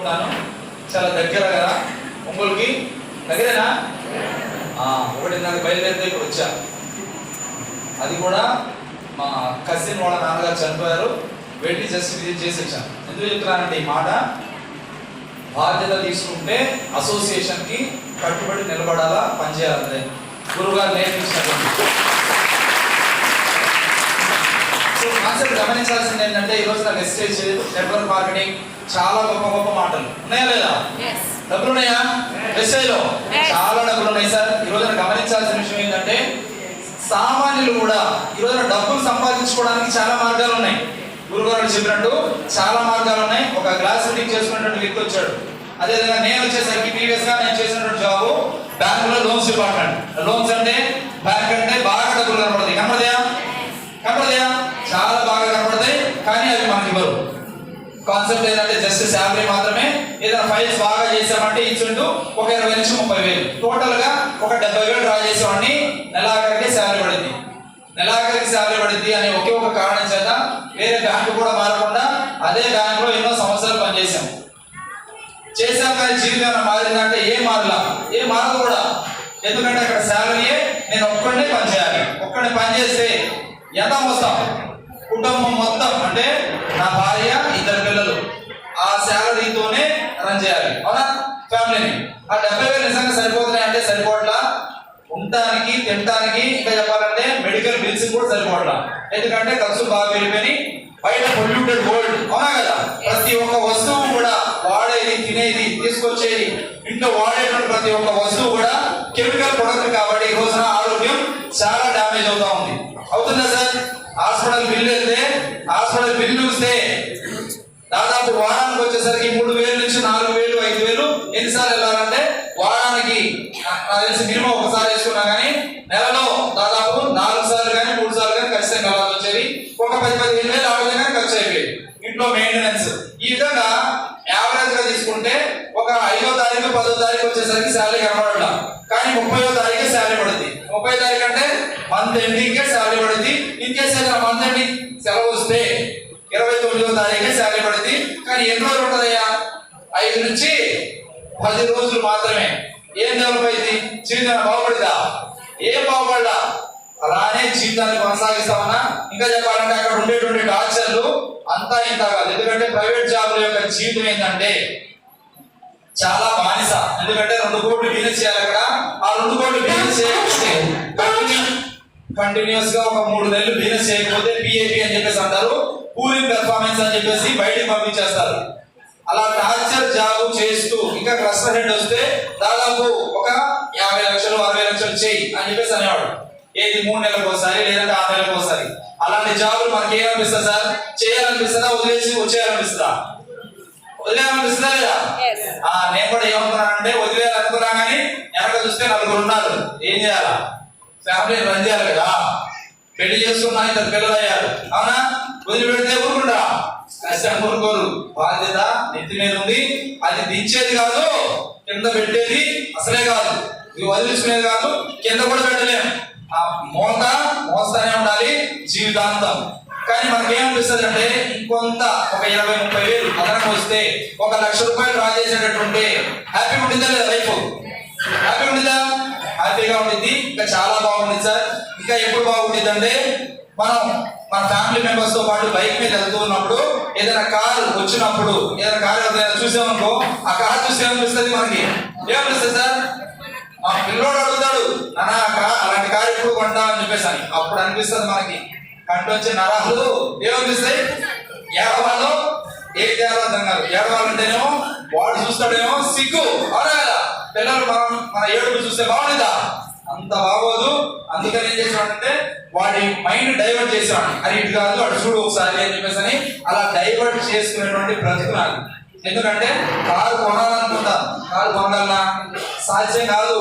ఉంటాను. చాలా దగ్గర కదా ఒంగోలుకి, దగ్గరేనా? 1:30 బయలుదేరితే ఇప్పుడు వచ్చా. అది కూడా మా కజిన్ వాళ్ళ నాన్నగారు చనిపోయారు, వెళ్ళి జస్ట్ విజిట్ చేసి వచ్చాను. ఎందుకు చెప్తున్నానంటే ఈ మాట, బాధ్యత తీసుకుంటే అసోసియేషన్కి కట్టుబడి నిలబడాలా, పనిచేయాలంటే గురువుగారు నేర్పించినటువంటి కాన్సెప్ట్. గమనించాల్సింది ఏంటంటే ఈరోజు నా మెసేజ్ నెట్వర్క్ మార్కెటింగ్ చాలా గొప్ప గొప్ప మాటలు ఉన్నాయా లేదా? డబ్బులు ఉన్నాయా? మెసేజ్ లో చాలా డబ్బులు ఉన్నాయి సార్. ఈ రోజున గమనించాల్సిన విషయం ఏంటంటే సామాన్యులు కూడా ఈ రోజున డబ్బులు సంపాదించుకోవడానికి చాలా మార్గాలు ఉన్నాయి. గురుగారు చెప్పినట్టు చాలా మార్గాలు ఉన్నాయి. ఒక గ్లాస్ రీడింగ్ చేసుకున్నటువంటి వ్యక్తి వచ్చాడు. అదేవిధంగా నేను వచ్చేసరికి ప్రీవియస్ గా నేను చేసినటువంటి జాబ్ బ్యాంకులో లోన్స్ డిపార్ట్మెంట్. లోన్స్ అంటే బ్యాంక్ అంటే బాగా డబ్బులు కనపడతాయి. కనపడతాయా? చాలా బాగా కనపడతాయి, కానీ అవి మనకి ఇవ్వరు. కాన్సెప్ట్ ఏంటంటే జస్ట్ శాలరీ మాత్రమే. ఏదైనా ఫైల్స్ బాగా చేసామంటే ఇచ్చింటూ ఒక 20 నుంచి 30,000 టోటల్ గా ఒక 70,000 డ్రా చేసామని నెలాఖరికి శాలరీ పడింది అనే ఒకే ఒక కారణం చేత వేరే బ్యాంకు కూడా మారకుండా అదే బ్యాంకులో ఎన్నో సంవత్సరాలు పనిచేసాం. కానీ జీవితం మారిందంటే ఏం మారదు కూడా. ఎందుకంటే అక్కడ శాలరీయే నేను ఒక్కడే పనిచేయాలి. ఒక్కడే పనిచేస్తే ఎంత వస్తాం, కుటుంబం మొత్తం అంటే నా భార్య 2 పిల్లలు ఆ శాలరీతోనే రన్ చేయాలి, అవునా? ఫ్యామిలీని. ఆ 70,000 నిజంగా సరిపోతున్నాయి అంటే సరిపోవట్లా. ఉండటానికి, తినడానికి, ఇంకా చెప్పాలంటే మెడికల్ బిల్స్ కూడా సరిపోవట్లా. ఎందుకంటే ఖర్చు బాగా పెరిగిపోయి బయట పొల్యూటెడ్ వరల్డ్, అవునా కదా? ప్రతి ఒక్క వస్తువు కూడా వాడేది, తినేది, తీసుకొచ్చేది, ఇంట్లో వాడేటువంటి ప్రతి ఒక్క వస్తువు కూడా కెమికల్ ప్రొడక్ట్ కాబట్టి ఈ రోజున ఆరోగ్యం చాలా డ్యామేజ్ అవుతుందా సార్? హాస్పిటల్ బిల్లు చూస్తే దాదాపు వారానికి వచ్చేసరికి 3,000 నుంచి 4,000, 5,000 ఎన్నిసార్లు వెళ్ళాలంటే వారానికి నాకు తెలిసి మినిమం ఒకసారి వేసుకున్నా కానీ నెలలో దాదాపు 4 సార్లు కానీ 3 సార్లు కానీ ఖచ్చితంగా వెళ్ళాల్సి వచ్చేది. ఒక 10,000 ఆ విధంగా ఖర్చు అయిపోయింది. ఇంట్లో మెయింటెనెన్స్. ఈ విధంగా యావరేజ్ గా తీసుకుంటే ఒక 5వ తారీఖు 10వ తారీఖు వచ్చేసరికి శాలరీ కనబడట్లా, కానీ 30వ తారీఖు శాలరీ పడుతుంది. 30వ తారీఖు అంటే మంత్ ఎండింగ్ శాలరీ పడుతుంది. ఇన్ కేసు ఏదైనా మంత్ ఎండింగ్ సెలవు వస్తే 29వ తారీఖే శాలరీ పడుతుంది. కానీ ఎన్ని రోజులు ఉంటుందయ్యా? 5 నుంచి 10 రోజులు మాత్రమే. ఏం డెవలప్ అయింది? జీవితం బాగుపడిందా? ఏం బాగుపడలా. అలానే జీవితాన్ని కొనసాగిస్తామన్నా. ఇంకా చెప్పాలంటే అక్కడ ఉండేటువంటి టార్చర్లు అంతా ఇంత కాదు. ఎందుకంటే ప్రైవేట్ జాబ్ల యొక్క జీవితం ఏంటంటే చాలా బానిస. ఎందుకంటే 2 కోట్లు బిజినెస్ చేయాలి అక్కడ. ఆ 2 కోట్లు బిజినెస్ చేయకపోతే కంటిన్యూస్ గా ఒక 3 నెలలు బిజినెస్ చేయకపోతే పిఏపి అని చెప్పేసి అంటారు, పూలింగ్ పెర్ఫార్మెన్స్ అని చెప్పేసి బయటికి పంపించేస్తారు. అలా టార్చర్ జాబ్ చేస్తూ ఇంకా క్లస్టర్ హెడ్ వస్తే దాదాపు ఒక 50 లక్షలు 60 లక్షలు చేయి అని చెప్పేసి అనేవాడు. ఏది 3 నెలలకు ఒకసారి లేదంటే 6 నెలలకు ఒకసారి. అలాంటి జాబులు మనకి ఏమనిపిస్తుంది సార్? చేయాలనిపిస్తుందా, వదిలేసి వచ్చేయాలనిపిస్తుందా? వదిలేయాలనిపిస్తుందా లేదా? నేను కూడా ఏమనుకున్నానంటే వదిలేయాలనుకున్నా కానీ వెనక చూస్తే 4 ఉన్నారు. ఏం చేయాలా? ఫ్యామిలీ రన్ చేయాలి కదా. పెళ్లి చేసుకున్నా 2 పిల్లలు అయ్యారు, అవునా? వదిలిపెడితే ఊరుకుంటా? కష్టం ఊరుకోరు. బాధ్యత నెత్తి మీద ఉంది. అది దించేది కాదు, కింద పెట్టేది అసలే కాదు. ఇది వదిలించుకునేది కాదు, కింద కూడా పెట్టలేము. ఆ మోస్తానే ఉండాలి జీవితాంతం. కానీ మనకేమనిపిస్తుంది అంటే ఇంకొంత ఒక 20-30,000 అదనకు వస్తే 1,00,000 రూపాయలు డ్రా చేసేటట్టుంటే హ్యాపీగా ఉంటుందా లేదా? లైఫ్ హ్యాపీగా ఉంటుందా? హ్యాపీగా ఉంటుంది. ఇంకా చాలా బాగుంటుంది సార్. ఇంకా ఎప్పుడు బాగుంటుంది అంటే మన ఫ్యామిలీ మెంబర్స్ తో పాటు బైక్ మీద వెళ్తూ ఉన్నప్పుడు ఏదైనా కారు వచ్చినప్పుడు, ఏదైనా కారు చూసామనుకో, ఆ కారు చూస్తే ఏమనిపిస్తుంది మనకి? ఏమనిపిస్తుంది సార్? మా పిల్లోడు అడుగుతాడు, అలాంటి కారు ఎప్పుడు కొంటా అని చెప్పేసి అని. అప్పుడు అనిపిస్తుంది మనకి కంటి వచ్చే నరాలు ఏమనిపిస్తాయి? ఏడవాళ్ళు ఏం చేయాలో అర్థం కాదు. ఏడవాలంటేనేమో వాడు చూస్తాడేమో సిగ్గు, అవునా కదా? పిల్లలు మన ఏడుపు చూస్తే బాగుంటుందా? అంత బాగోదు. అందుకని ఏం చేసాడంటే వాడి మైండ్ డైవర్ట్ చేసాడు. అది ఇటు కాదు అటు చూడు ఒకసారి అని చెప్పేసి అని అలా డైవర్ట్ చేసుకునేటువంటి బ్రతుకు నాకు. ఎందుకంటే కారు కొనాలనుకుంటాను, కారు కొనాలన్నా సాధ్యం కాదు.